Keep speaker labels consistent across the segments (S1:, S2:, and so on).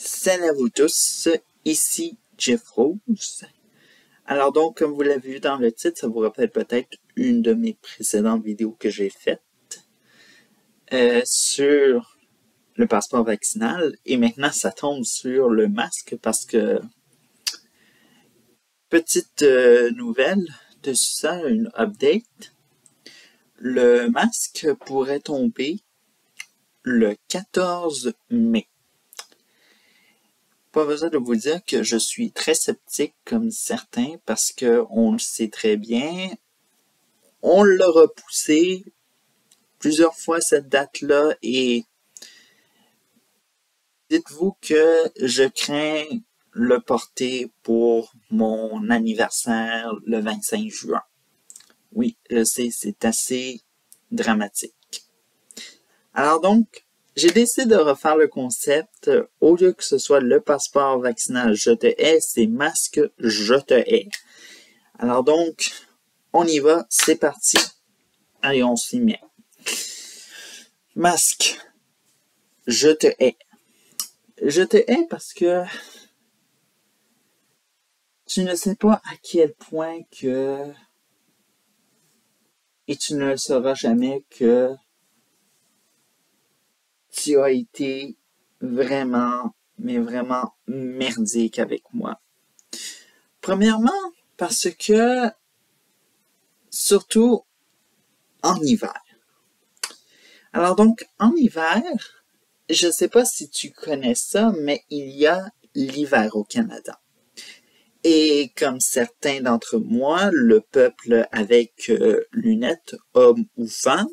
S1: Salut à vous tous, ici Jeff Rose. Alors donc, comme vous l'avez vu dans le titre, ça vous rappelle peut-être une de mes précédentes vidéos que j'ai faites sur le passeport vaccinal. Et maintenant, ça tombe sur le masque parce que, petite nouvelle de ça, une update. Le masque pourrait tomber le 14 mai. Pas besoin de vous dire que je suis très sceptique comme certains parce que on le sait très bien. On l'a repoussé plusieurs fois cette date-là et dites-vous que je crains le porter pour mon anniversaire le 25 juin. Oui, je sais, c'est assez dramatique. Alors donc, j'ai décidé de refaire le concept. Au lieu que ce soit le passeport vaccinal je te hais, c'est masque je te hais. Alors donc, on y va, c'est parti. Allez, on s'y met. Masque je te hais. Je te hais parce que tu ne sais pas à quel point que, et tu ne le sauras jamais, que tu as été vraiment, mais vraiment merdique avec moi. Premièrement, parce que, surtout en hiver. Alors donc, en hiver, je ne sais pas si tu connais ça, mais il y a l'hiver au Canada. Et comme certains d'entre moi, le peuple avec lunettes, homme ou femme,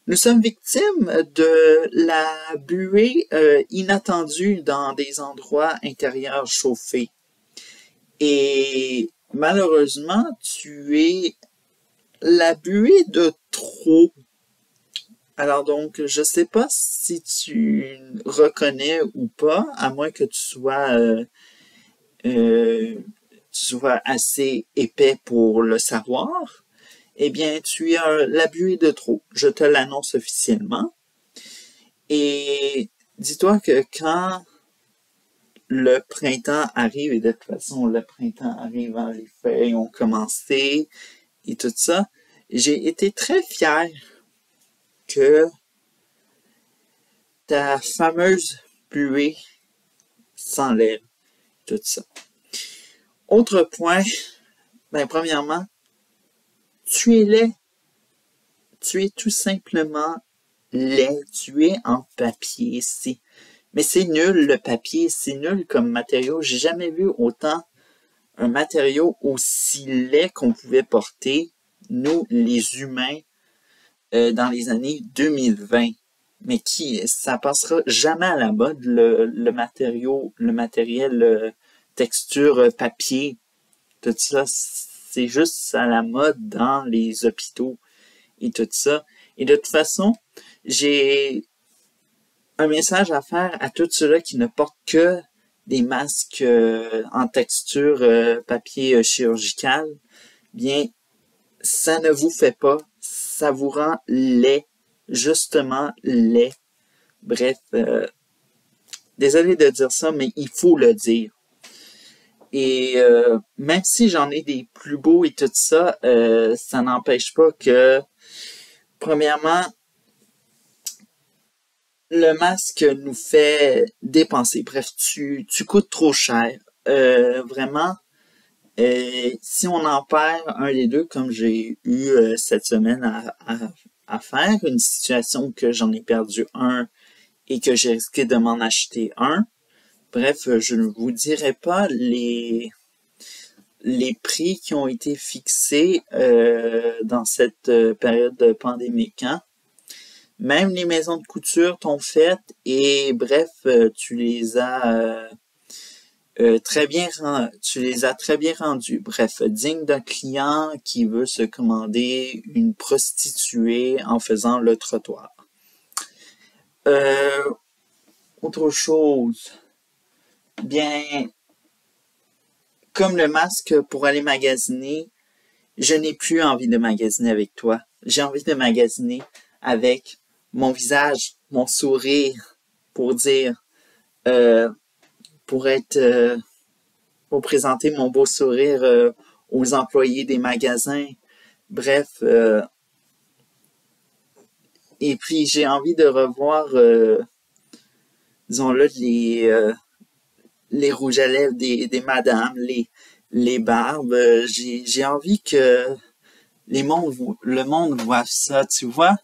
S1: nous sommes victimes de la buée inattendue dans des endroits intérieurs chauffés. Et malheureusement, tu es la buée de trop. Alors donc, je sais pas si tu reconnais ou pas, à moins que tu sois assez épais pour le savoir. Eh bien, tu as la buée de trop. Je te l'annonce officiellement. Et dis-toi que quand le printemps arrive, et de toute façon, le printemps arrive, hein, les feuilles ont commencé et tout ça, j'ai été très fier que ta fameuse buée s'enlève, tout ça. Autre point, premièrement, tu es laid. Tu es tout simplement laid. Tu es en papier. Mais c'est nul le papier, c'est nul comme matériau. J'ai jamais vu autant un matériau aussi laid qu'on pouvait porter, nous, les humains, dans les années 2020. Mais ça passera jamais à la mode, le matériel texture papier. Tout ça, c'est juste à la mode dans les hôpitaux et tout ça. Et de toute façon, j'ai un message à faire à tous ceux-là qui ne portent que des masques en texture papier chirurgical. Bien, ça ne vous fait pas, ça vous rend laid, justement laid. Bref, désolé de dire ça, mais il faut le dire. Et même si j'en ai des plus beaux et tout ça, ça n'empêche pas que, premièrement, le masque nous fait dépenser. Bref, tu coûtes trop cher. Vraiment, si on en perd un des deux, comme j'ai eu cette semaine à faire, une situation que j'en ai perdu un et que j'ai risqué de m'en acheter un. Bref, je ne vous dirai pas les prix qui ont été fixés dans cette période pandémique. Hein? Même les maisons de couture t'ont fait et bref, tu les as très bien rendus. Bref, digne d'un client qui veut se commander une prostituée en faisant le trottoir. Autre chose, bien, comme le masque pour aller magasiner, je n'ai plus envie de magasiner avec toi. J'ai envie de magasiner avec mon visage, mon sourire, pour dire euh, pour être pour présenter mon beau sourire aux employés des magasins. Bref, et puis j'ai envie de revoir, disons-le, les rouges à lèvres des madames, les barbes. J'ai envie que le monde voit ça, tu vois.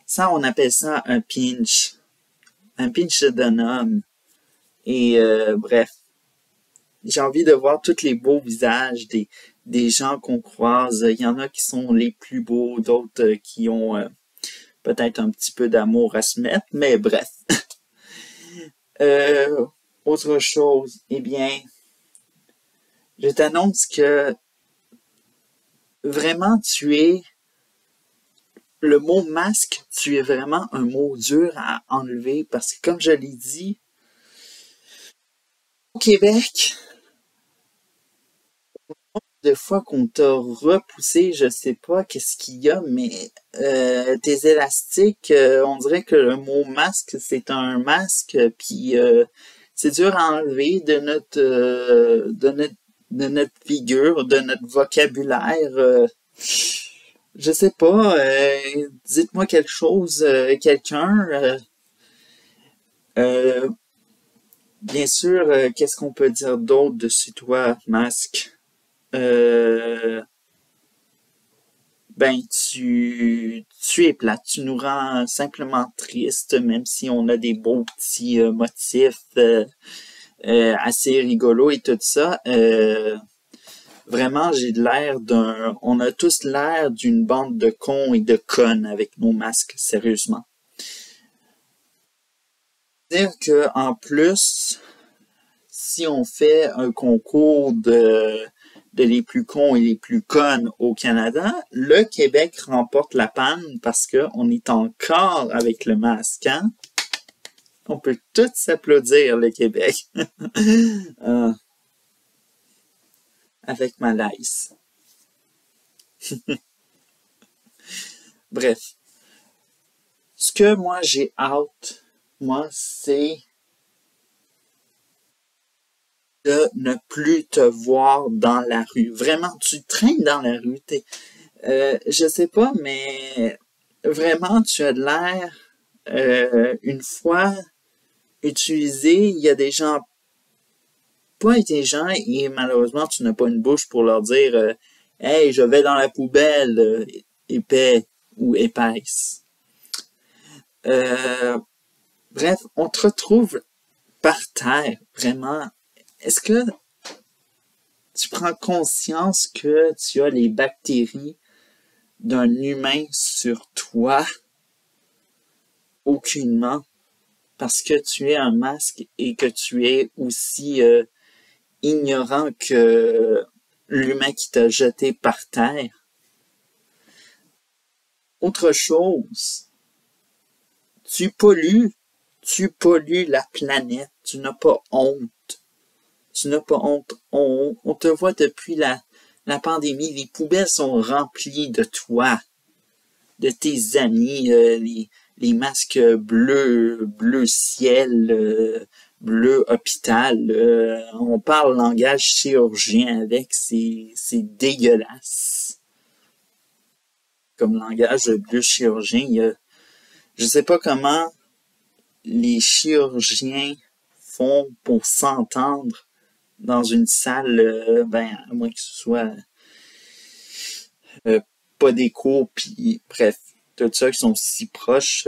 S1: Ça, on appelle ça un pinch d'un homme. Et bref, j'ai envie de voir tous les beaux visages des gens qu'on croise. Il y en a qui sont les plus beaux, d'autres qui ont peut-être un petit peu d'amour à se mettre, mais bref. Euh, Autre chose, eh bien, je t'annonce que vraiment le mot masque, tu es vraiment un mot dur à enlever parce que comme je l'ai dit, au Québec, des fois qu'on t'a repoussé, je sais pas qu'est-ce qu'il y a, mais tes élastiques, on dirait que le mot masque, c'est un masque, puis c'est dur à enlever de notre figure, de notre vocabulaire. Je sais pas, dites-moi quelque chose, quelqu'un. Euh, Bien sûr, qu'est-ce qu'on peut dire d'autre dessus toi, masque? Euh, Ben, tu es plate, tu nous rends simplement triste, même si on a des beaux petits motifs assez rigolos et tout ça. Vraiment, on a tous l'air d'une bande de cons et de connes avec nos masques, sérieusement. Dire que en plus, si on fait un concours de les plus cons et les plus connes au Canada, le Québec remporte la panne parce qu'on est encore avec le masque, hein? On peut tous s'applaudir, le Québec. Euh, avec malaise. Bref. Ce que moi j'ai hâte, moi, c'est de ne plus te voir dans la rue. Vraiment, tu traînes dans la rue. Je sais pas, mais vraiment, tu as de l'air, une fois utilisé, il y a des gens pas intelligents et malheureusement, tu n'as pas une bouche pour leur dire hey, je vais dans la poubelle, épais ou épaisse. Euh, Bref, on te retrouve par terre, vraiment. Est-ce que tu prends conscience que tu as les bactéries d'un humain sur toi? Aucunement. Parce que tu es un masque et que tu es aussi ignorant que l'humain qui t'a jeté par terre. Autre chose, tu pollues, tu pollues la planète. Tu n'as pas honte. Tu n'as pas honte. On te voit depuis la pandémie. Les poubelles sont remplies de toi, de tes amis, les masques bleu ciel, bleu hôpital. On parle langage chirurgien avec, c'est dégueulasse. Comme langage bleu chirurgien, je sais pas comment les chirurgiens font pour s'entendre dans une salle, ben, à moins que ce soit euh, pas d'écho, puis bref, tout ça qui sont si proches,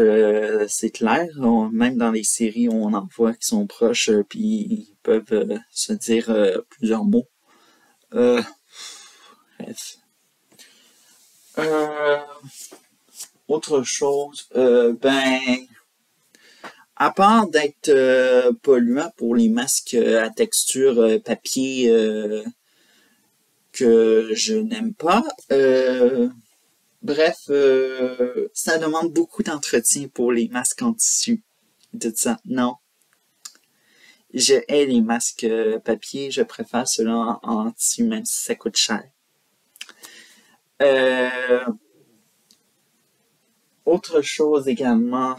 S1: c'est clair. Même dans les séries, on en voit qui sont proches, puis ils peuvent se dire plusieurs mots. Euh, Bref. Euh, Autre chose, ben, à part d'être polluant pour les masques à texture papier que je n'aime pas, bref, ça demande beaucoup d'entretien pour les masques en tissu. Tout ça, non. Je hais les masques papier, je préfère ceux-là en tissu, même si ça coûte cher. Euh, Autre chose également,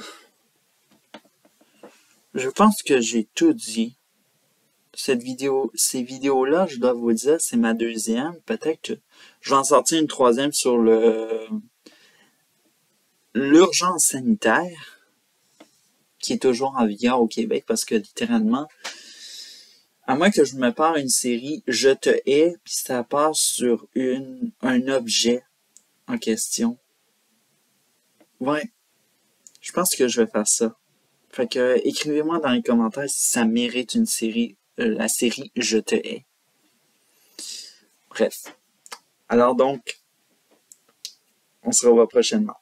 S1: Je pense que j'ai tout dit. Ces vidéos-là, je dois vous dire, c'est ma deuxième. Peut-être que je vais en sortir une troisième sur l'urgence sanitaire, qui est toujours en vigueur au Québec, parce que littéralement, à moins que je me parle une série, je te hais, puis ça passe sur un objet en question. Ouais, je pense que je vais faire ça. Fait que écrivez-moi dans les commentaires si ça mérite une série, la série Je te hais. Bref. Alors donc, on se revoit prochainement.